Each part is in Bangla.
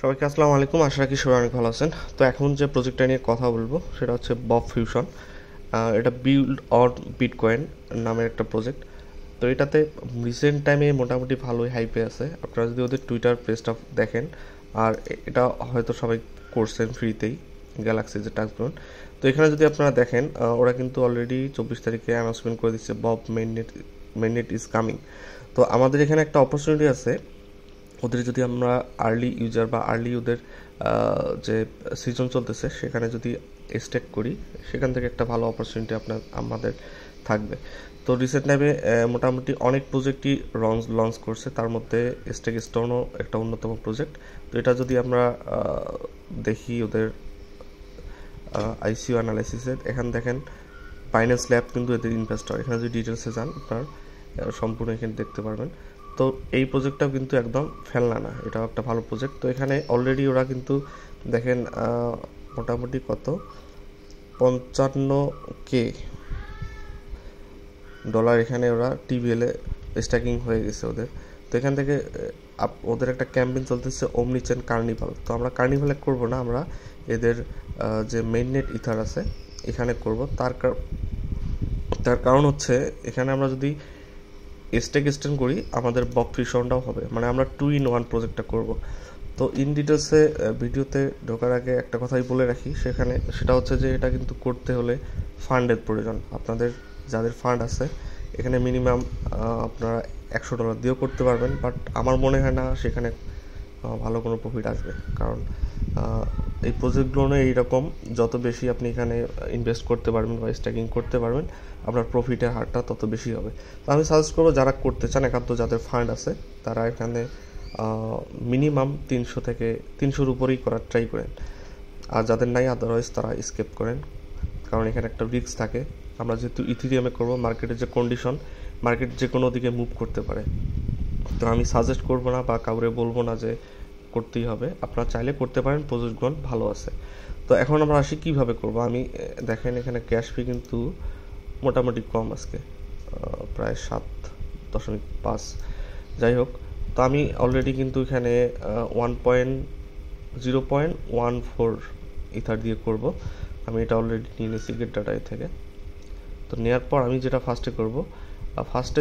সবাইকে আসসালামু আলাইকুম। আশা রাখি সবাই অনেক ভালো আছেন। তো এখন যে প্রজেক্টটা নিয়ে কথা বলবো সেটা হচ্ছে বব ফিউশন। এটা বিল্ড অন বিটকয়েন নামের একটা প্রজেক্ট। তো এটাতে রিসেন্ট টাইমে মোটামুটি ভালোই হাইপে আছে। আপনারা যদি ওদের টুইটার পেজটা দেখেন, আর এটা হয়তো সবাই করছেন ফ্রিতেই, গ্যালাক্সি যে টাস্কগুলো। তো এখানে যদি আপনারা দেখেন, ওরা কিন্তু অলরেডি 24 তারিখে অ্যানাউন্সমেন্ট করে দিচ্ছে বব মেইননেট ইজ কামিং। তো আমাদের এখানে একটা অপরচুনিটি আছে, ওদের যদি আমরা আর্লি ইউজার বা আর্লি ওদের যে সিজন চলতেছে সেখানে যদি স্টেক করি, সেখান থেকে একটা ভালো অপরচুনিটি আমাদের থাকবে। তো রিসেন্ট টাইমে মোটামুটি অনেক প্রজেক্টই লঞ্চ করছে, তার মধ্যে স্টেক স্টোনও একটা অন্যতম প্রজেক্ট। তো এটা যদি আমরা দেখি ওদের আইসিও অ্যানালাইসিসের, এখানে দেখেন বাইন্যান্স ল্যাব কিন্তু এদের ইনভেস্টর। এখানে যদি ডিটেলসে যান আপনার সম্পূর্ণ এখানে দেখতে পারবেন। তো এই প্রজেক্টটাও কিন্তু একদম ফেলনা না, এটাও একটা ভালো প্রজেক্ট। তো এখানে অলরেডি ওরা কিন্তু দেখেন মোটামুটি কত 55K ডলার এখানে ওরা টিভিএলে স্ট্যাকিং হয়ে গেছে ওদের। তো এখান থেকে ওদের একটা ক্যাম্পেইন চলতেছে ওমনিচেন কার্নিভাল। তো আমরা কার্নিভালে করব না, আমরা এদের যে মেইননেট ইথার আছে এখানে করব। তার কারণ হচ্ছে এখানে আমরা যদি স্টেক এক্সটেন্ড করি আমাদের বব ফিউশনটাও হবে, মানে আমরা 2-in-1 প্রজেক্টটা করব। তো ইন ডিটেলসে ভিডিওতে ঢোকার আগে একটা কথাই বলে রাখি, সেটা হচ্ছে যে এটা কিন্তু করতে হলে ফান্ডের প্রয়োজন। আপনাদের যাদের ফান্ড আছে এখানে মিনিমাম আপনারা $100 দিয়েও করতে পারবেন, বাট আমার মনে হয় না সেখানে ভালো কোনো প্রফিট আসবে। কারণ এই প্রজেক্টগুলো এইরকম, যত বেশি আপনি এখানে ইনভেস্ট করতে পারবেন বা স্ট্যাকিং করতে পারবেন আপনার প্রফিটের হারটা তত বেশি হবে। তো আমি সাজেস্ট করবো যারা করতে চান, একান্ত যাদের ফান্ড আছে তারা এখানে মিনিমাম 300 উপরেই করার ট্রাই করেন। আর যাদের নাই আদারওয়াইজ তারা স্কেপ করেন, কারণ এখানে একটা রিস্ক থাকে। আমরা যেহেতু ইথিরিয়ামে করবো, মার্কেটের যে কন্ডিশন, মার্কেট যে কোনো দিকে মুভ করতে পারে। তো আমি সাজেস্ট করবো না বা কাউরে বলবো না যে করতেই হবে, আপনারা চাইলে করতে পারেন, প্রজেক্টগুলো ভালো আছে। তো এখন আমরা আসি কীভাবে করব। আমি দেখেন এখানে ক্যাশ ফি কিন্তু মোটামুটি কম আজকে, প্রায় 7.5। যাই হোক, তো আমি অলরেডি কিন্তু এখানে 0.14 ইথার দিয়ে করব। আমি এটা অলরেডি নিয়ে নিয়েছি গেট ডাটাই থেকে। তো নেওয়ার পর আমি যেটা ফার্স্টে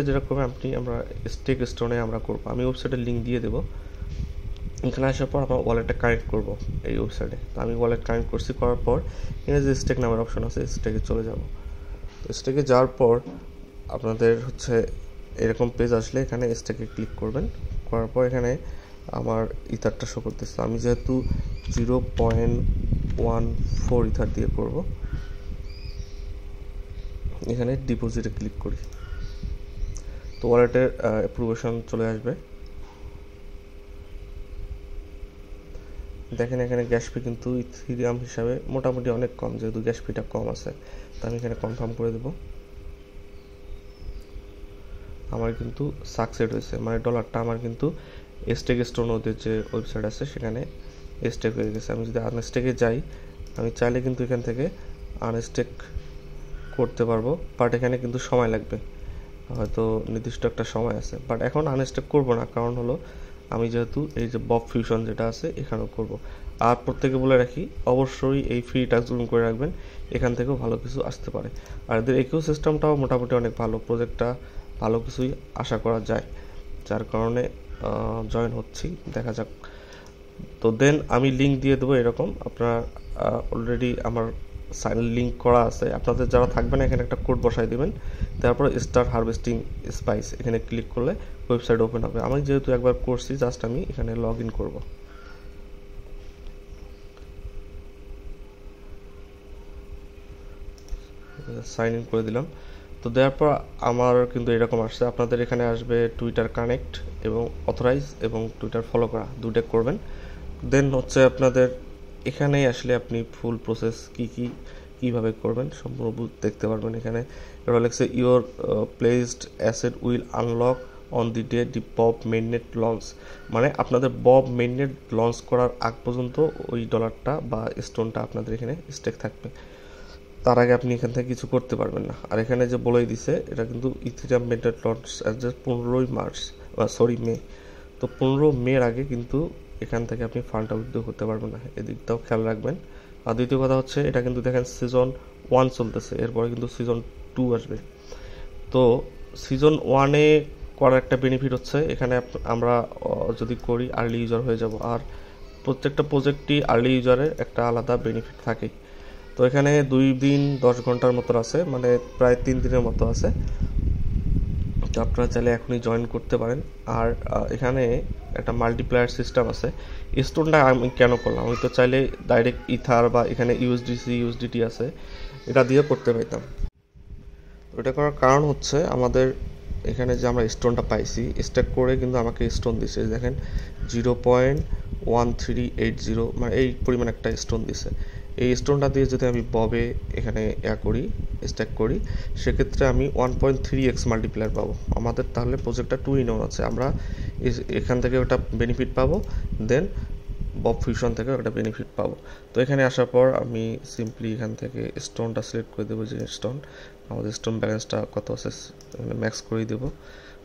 যেটা করবো আমরা স্টেক স্টোনে আমরা করবো। আমি ওয়েবসাইটের লিঙ্ক দিয়ে দেবো। এখানে আসার পর আমরা ওয়ালেটটা কানেক্ট করব এই ওয়েবসাইটে। তো আমি ওয়ালেট কানেক্ট করার পর এখানে যে স্টেক নামের অপশন আছে স্টেকে চলে যাব। তো স্টেকে যাওয়ার পর আপনাদের হচ্ছে এরকম পেজ আসলে এখানে স্টেকে ক্লিক করবেন। করার পর এখানে আমার ইথারটা শো করতেছে। আমি যেহেতু 0.14 ইথার দিয়ে করব, এখানে ডিপোজিটে ক্লিক করি। তো ওয়ালেটের অ্যাপ্রুভেশন চলে আসবে। দেখেন এখানে গ্যাস ফি কিন্তু ইথিরিয়াম হিসাবে মোটামুটি অনেক কম, যেহেতু গ্যাস ফিটা কম আছে। তো আমি এখানে কনফার্ম করে দেব। আমার কিন্তু সাকসেস হয়েছে, মানে ডলারটা আমার কিন্তু স্টেক স্টোন ওদের যে ওয়েবসাইট আছে সেখানে স্টেক হয়ে গেছে। আমি যদি আনস্টেকে যাই, আমি চাইলে কিন্তু এখান থেকে আনস্টেক করতে পারবো, বাট এখানে কিন্তু সময় লাগবে, হয়তো নির্দিষ্ট একটা সময় আছে। বাট এখন আনস্টেক করবো না, কারণ হলো আমি যেহেতু এই যে বব ফিউশন যেটা আছে এখানেও করব। আর প্রত্যেকে বলে রাখি অবশ্যই এই ফ্রি টাস্কগুলো করে রাখবেন, এখান থেকেও ভালো কিছু আসতে পারে। আর এদের ইকোসিস্টেমটাও মোটামুটি অনেক ভালো, প্রজেক্টটা ভালো কিছুই আশা করা যায়, যার কারণে জয়েন হচ্ছি, দেখা যাক। তো দেন আমি লিঙ্ক দিয়ে দেবো এরকম। আপনার অলরেডি আমার লিঙ্ক করা আছে, আপনাদের যারা থাকবে না এখানে একটা কোড বসাই দেবেন। তারপর স্টার্ট হারভেস্টিং স্পাইস এখানে ক্লিক করলে ওয়েবসাইট ওপেন হবে। আমি যেহেতু একবার করছি, জাস্ট আমি এখানে লগ ইন করবো। সাইন ইন করে দিলাম। তো দেওয়ার পর আমার কিন্তু এরকম আসছে। আপনাদের এখানে আসবে টুইটার কানেক্ট এবং অথরাইজ এবং টুইটার ফলো করা, দুটো করবেন। দেন হচ্ছে আপনাদের এখানেই আসলে আপনি ফুল প্রসেস কীভাবে করবেন সম্পূর্ণ দেখতে পারবেন। এখানে এটা লেখছে your placed asset will unlock on the day the Bob mainnet launch, মানে আপনাদের বব মেইননেট লঞ্চ করার আগ পর্যন্ত ওই ডলারটা বা স্টোনটা আপনাদের এখানে স্টেক থাকবে। তার আগে আপনি এখান থেকে কিছু করতে পারবেন না। আর এখানে যে বলেই দিছে এটা কিন্তু ইথিরিয়াম মেইননেট লঞ্চ 15 মে। তো 15 মের আগে কিন্তু এখান থেকে আপনি ফান্ডটা উইথড্র করতে পারবেন না, এদিকটাও খেয়াল রাখবেন। আর দ্বিতীয় কথা হচ্ছে এটা কিন্তু দেখেন সিজন 1 চলতেছে, এরপরে কিন্তু সিজন 2 আসবে। তো সিজন 1-এ করার একটা বেনিফিট হচ্ছে এখানে আমরা যদি করি আর্লি ইউজার হয়ে যাব, আর প্রত্যেকটা প্রজেক্টই আর্লি ইউজারের একটা আলাদা বেনিফিট থাকে। তো এখানে 2 দিন 10 ঘন্টার মতো আছে, মানে প্রায় 3 দিনের মতো আছে। তো আপনারা চাইলে এখনই জয়েন করতে পারেন। আর এখানে একটা মাল্টিপ্লায়ার সিস্টেম আছে। স্টোনটা আমি কেন করলাম, আমি তো চাইলে ডাইরেক্ট ইথার বা এখানে ইউএসডিসি ইউএসডিটি আছে এটা দিয়ে করতে পাইতাম। ওটা করার কারণ হচ্ছে আমাদের এখানে যে আমরা স্টোনটা পাইছি স্ট্যাক করে কিন্তু আমাকে স্টোন দিছে, দেখেন 0.1380, মানে এই পরিমাণ একটা স্টোন দিছে। এই স্টোনটা দিয়ে যদি আমি ববে এখানে করি স্ট্যাক করি, সেক্ষেত্রে আমি 1.3x মাল্টিপ্লায়ার পাবো। আমাদের তাহলে প্রজেক্টটা 2 in 1 আছে, আমরা এখান থেকে ওটা বেনিফিট পাবো, দেন বব ফিউশন থেকে একটা বেনিফিট পাবো। তো এখানে আসার পর আমি সিম্পলি এখান থেকে স্টোনটা সিলেক্ট করে দেবো, যে স্টোন আমাদের স্টোন ব্যালেন্সটা কত আছে ম্যাক্স করে দেবো,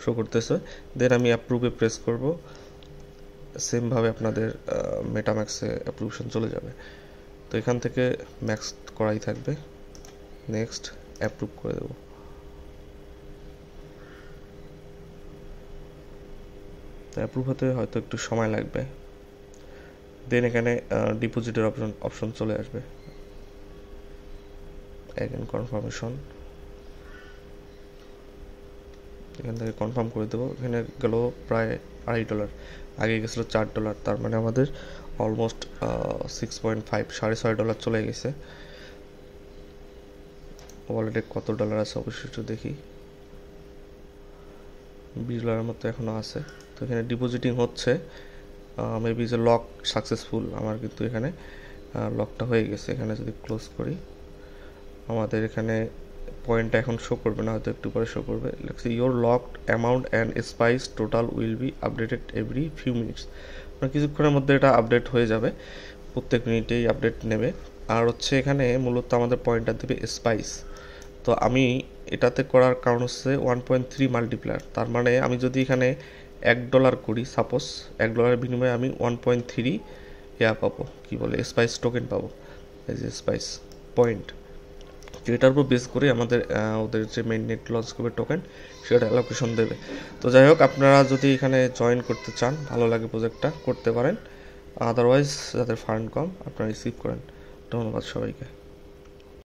শো করতেছে। দেন আমি অ্যাপ্রুভে প্রেস করব, সেমভাবে আপনাদের মেটাম্যাক্সে অ্যাপ্রুভশন চলে যাবে। তো এখান থেকে ম্যাক্স করাই থাকবে, নেক্সট অ্যাপ্রুভ করে দেবো। তো অ্যাপ্রুভ হতে হয়তো একটু সময় লাগবে। দেন এখানে ডিপোজিটের অপশন চলে আসবে, অ্যাগেন কনফার্মেশন, এখান থেকে কনফার্ম করে দেবো। এখানে গেল প্রায় $2.5, আগে গেছিলো $4, তার মানে আমাদের অলমোস্ট 6.5 $6.5 চলে গেছে। ওয়ালেটে কত ডলার আছে অবশ্যই একটু দেখি, $20 মতো এখনও আছে। তো এখানে ডিপোজিটিং হচ্ছে, মেবি যে লক সাকসেসফুল, আমার কিন্তু এখানে লকটা হয়ে গেছে। এখানে যদি ক্লোজ করি আমাদের এখানে পয়েন্টটা এখন শো করবে না, হয়তো একটু পরে শো করবে। লেখছে your locked amount and spice total will be updated every few minutes, মানে কিছুক্ষণের মধ্যে এটা আপডেট হয়ে যাবে, প্রত্যেক মিনিটেই আপডেট নেবে। আর হচ্ছে এখানে মূলত আমাদের পয়েন্টটা দেবে স্পাইস। তো আমি এটাতে করার কারণ হচ্ছে 1.3 মাল্টিপ্লায়ার, তার মানে আমি যদি এখানে $1 করি, সাপোজ $1 বিনিময়ে আমি 1.3 পাবো, কি বলে স্পাইস টোকেন পাবো, এই যে স্পাইস পয়েন্ট। তো এটার উপর বেস করে আমাদের ওদের যে মেইন নেট লঞ্চ করবে টোকেন সেটা অ্যালোকেশন দেবে। তো যাই হোক, আপনারা যদি এখানে জয়েন করতে চান, ভালো লাগে প্রজেক্টটা, করতে পারেন। আদারওয়াইজ যাদের ফান্ড কম আপনারা রিসিভ করেন। ধন্যবাদ সবাইকে।